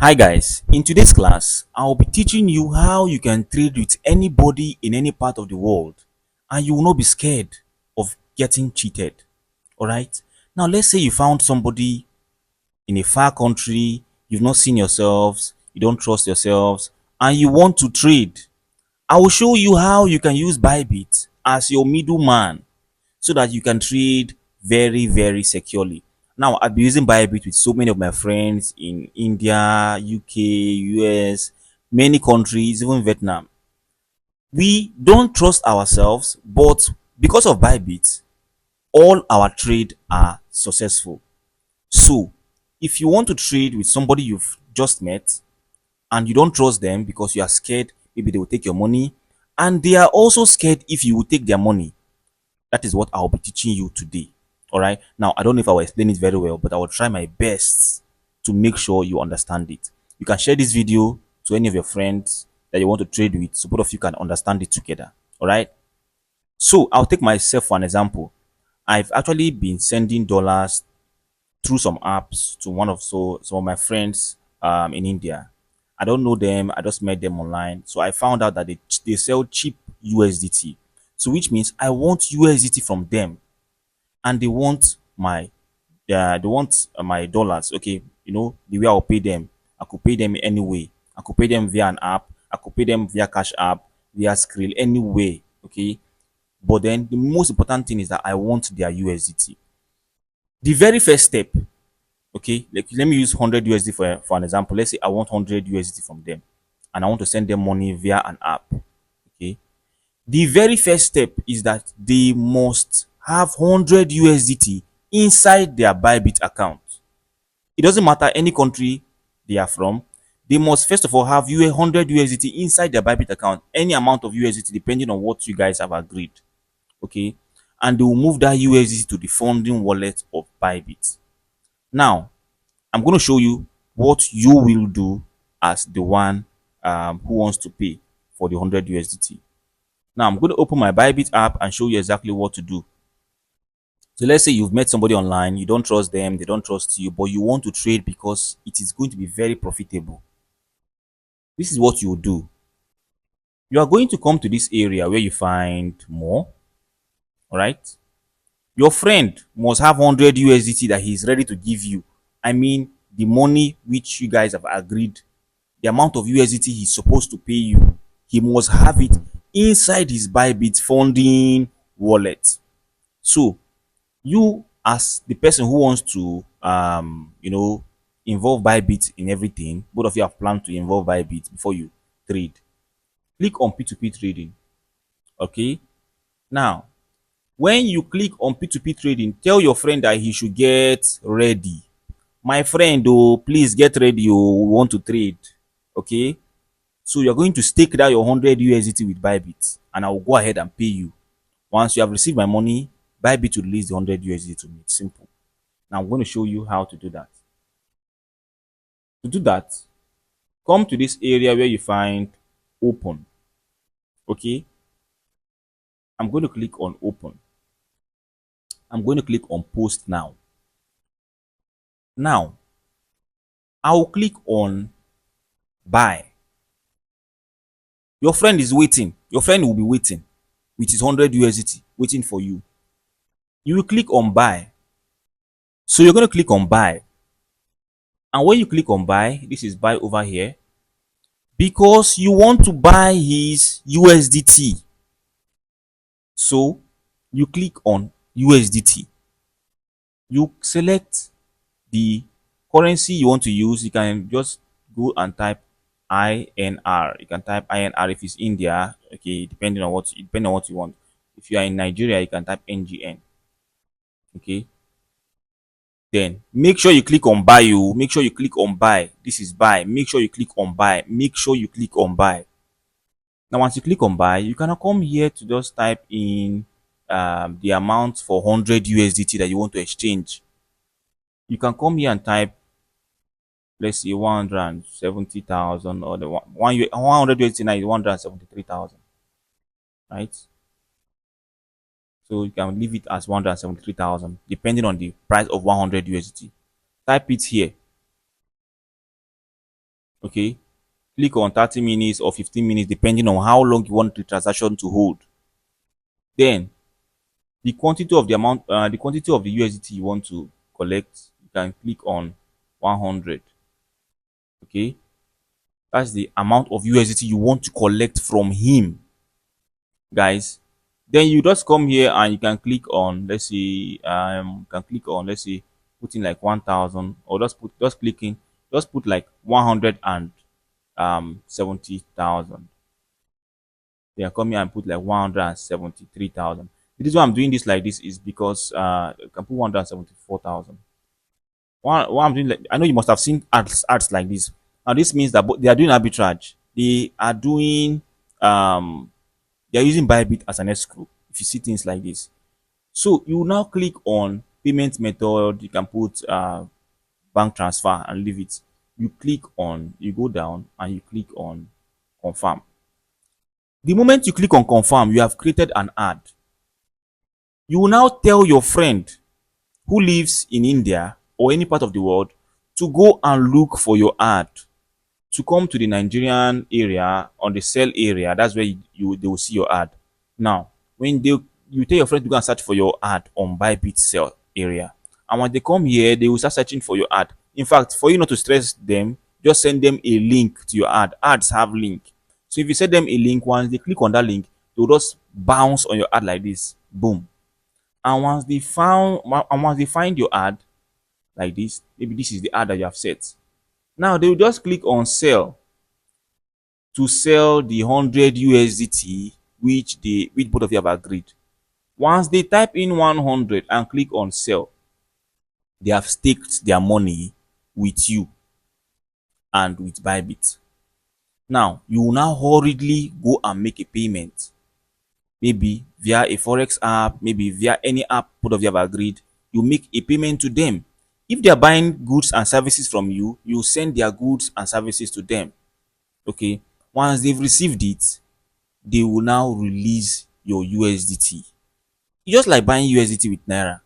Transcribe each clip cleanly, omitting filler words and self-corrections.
Hi guys, in today's class, I'll be teaching you how you can trade with anybody in any part of the world and you will not be scared of getting cheated. Alright? Now let's say you found somebody in a far country, you've not seen yourselves, you don't trust yourselves, and you want to trade. I will show you how you can use Bybit as your middleman so that you can trade very securely. Now, I've been using Bybit with so many of my friends in India, UK, US, many countries, even Vietnam. We don't trust ourselves, but because of Bybit, all our trade are successful. So, if you want to trade with somebody you've just met and you don't trust them because you are scared maybe they will take your money, and they are also scared if you will take their money, that is what I'll be teaching you today. All right. Now, I don't know if I will explain it very well, but I will try my best to make sure you understand it. You can share this video to any of your friends that you want to trade with so both of you can understand it together. All right. So I'll take myself for an example. I've actually been sending dollars through some apps to some of my friends in India. I don't know them. I just met them online. So I found out that they sell cheap USDT. So which means I want USDT from them and they want my dollars. Okay, the way I'll pay them, I could pay them any way. I could pay them via an app. I could pay them via Cash App, via Skrill, any way. Okay, but then the most important thing is that I want their USDT. The very first step, okay, like let me use 100 USD for an example. Let's say I want 100 USD from them and I want to send them money via an app. Okay, the very first step is that they must have 100 USDT inside their Bybit account. It doesn't matter any country they are from. They must first of all have 100 USDT inside their Bybit account, any amount of USDT depending on what you guys have agreed. Okay, and they will move that USDT to the funding wallet of Bybit. Now, I'm going to show you what you will do as the one who wants to pay for the 100 USDT. Now I'm going to open my Bybit app and show you exactly what to do. So let's say you've met somebody online, you don't trust them, they don't trust you, but you want to trade because it is going to be very profitable. This is what you do. You are going to come to this area where you find more, all right? Your friend must have 100 USDT that he is ready to give you. I mean, the money which you guys have agreed, the amount of USDT he's supposed to pay you, he must have it inside his Bybit funding wallet. So you as the person who wants to involve Bybit in everything, both of you have planned to involve Bybit before you trade. Click on P2P trading. Okay. Now, when you click on P2P trading, tell your friend that he should get ready. My friend, oh, please get ready. Oh, we want to trade. Okay. So you're going to stake that your 100 USDT with Bybit, and I will go ahead and pay you. Once you have received my money, Bybit will release the 100 USDT to me. It's simple. Now I'm going to show you how to do that. To do that, come to this area where you find open. Okay. I'm going to click on open. I'm going to click on post now. Now, I will click on buy. Your friend is waiting. Your friend will be waiting with his 100 USDT waiting for you. You will click on buy. So you're going to click on buy. And when you click on buy, this is buy over here, because you want to buy his USDT. So you click on USDT. You select the currency you want to use. You can just go and type INR. You can type INR if it's India. Okay, depending on what you want. If you are in Nigeria, you can type NGN. Okay. Then make sure you click on buy. Make sure you click on buy. This is buy. Make sure you click on buy. Make sure you click on buy. Now, once you click on buy, you can come here to just type in the amount for 100 USDT that you want to exchange. You can come here and type, let's see, 170,000, or the 100 USDT now is 173,000, right? So you can leave it as 173,000 depending on the price of 100 USDT. Type it here. Okay, click on 30 minutes or 15 minutes depending on how long you want the transaction to hold. Then the quantity of the USDT you want to collect, you can click on 100. Okay, that's the amount of USDT you want to collect from him, guys. Then you just come here and you can click on, let's see, you can click on, let's see, put in like 1,000, or just put like 100 and 70,000. They are coming and put like 173,000. The reason why I'm doing this like this is because I can put 174,000. What I'm doing, like, I know you must have seen ads like this. Now this means that they are doing arbitrage. They are doing they are using Bybit as an escrow. If you see things like this, so you now click on payment method. You can put bank transfer and leave it. You go down and you click on confirm. The moment you click on confirm, you have created an ad. You will now tell your friend who lives in India or any part of the world to go and look for your ad, to come to the Nigerian area, on the sell area. That's where they will see your ad. Now, when you tell your friend to go and search for your ad on Bybit sell area, and when they come here, they will start searching for your ad. In fact, for you not to stress them, just send them a link to your ad. Ads have link. So if you send them a link, once they click on that link, they will just bounce on your ad like this. Boom. And once they find your ad like this, maybe this is the ad that you have set. Now they will just click on sell to sell the 100 USDT which both of you have agreed. Once they type in 100 and click on sell, they have staked their money with you and with Bybit. Now you will now hurriedly go and make a payment, maybe via a forex app, maybe via any app both of you have agreed. You make a payment to them. If they are buying goods and services from you, you send their goods and services to them. Okay, once they've received it, they will now release your USDT. It's just like buying USDT with Naira.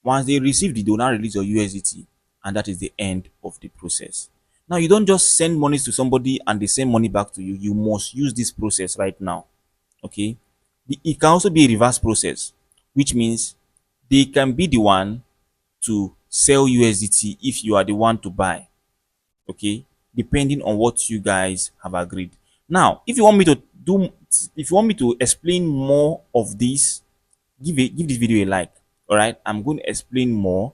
Once they received it, they will now release your USDT, and that is the end of the process. Now, you don't just send money to somebody and they send money back to you. You must use this process right now. Okay, it can also be a reverse process, which means they can be the one to sell USDT if you are the one to buy. Okay, depending on what you guys have agreed. Now, if you want me to explain more of this, give this video a like. All right, I'm going to explain more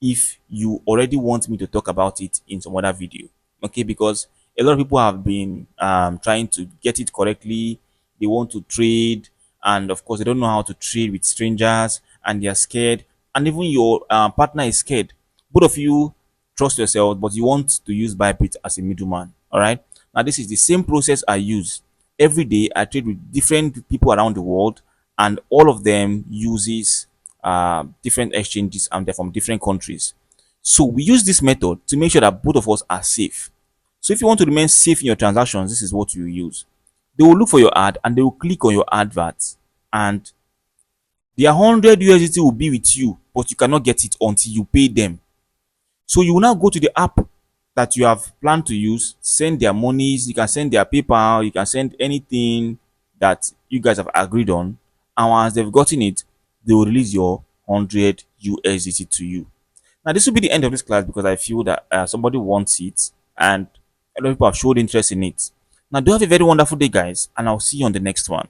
if you already want me to talk about it in some other video. Okay, because a lot of people have been trying to get it correctly. They want to trade, and of course they don't know how to trade with strangers, and they are scared, and even your partner is scared. Both of you trust yourself, but you want to use Bybit as a middleman. All right, now this is the same process I use every day. I trade with different people around the world, and all of them uses different exchanges, and they're from different countries. So we use this method to make sure that both of us are safe. So if you want to remain safe in your transactions, this is what you use. They will look for your ad and they will click on your advert, and their 100 USDT will be with you, but you cannot get it until you pay them. So you will now go to the app that you have planned to use, send their monies. You can send their PayPal, you can send anything that you guys have agreed on, and once they've gotten it, they will release your 100 USDT to you. Now this will be the end of this class, because I feel that somebody wants it and a lot of people have showed interest in it. Now do have a very wonderful day, guys, and I'll see you on the next one.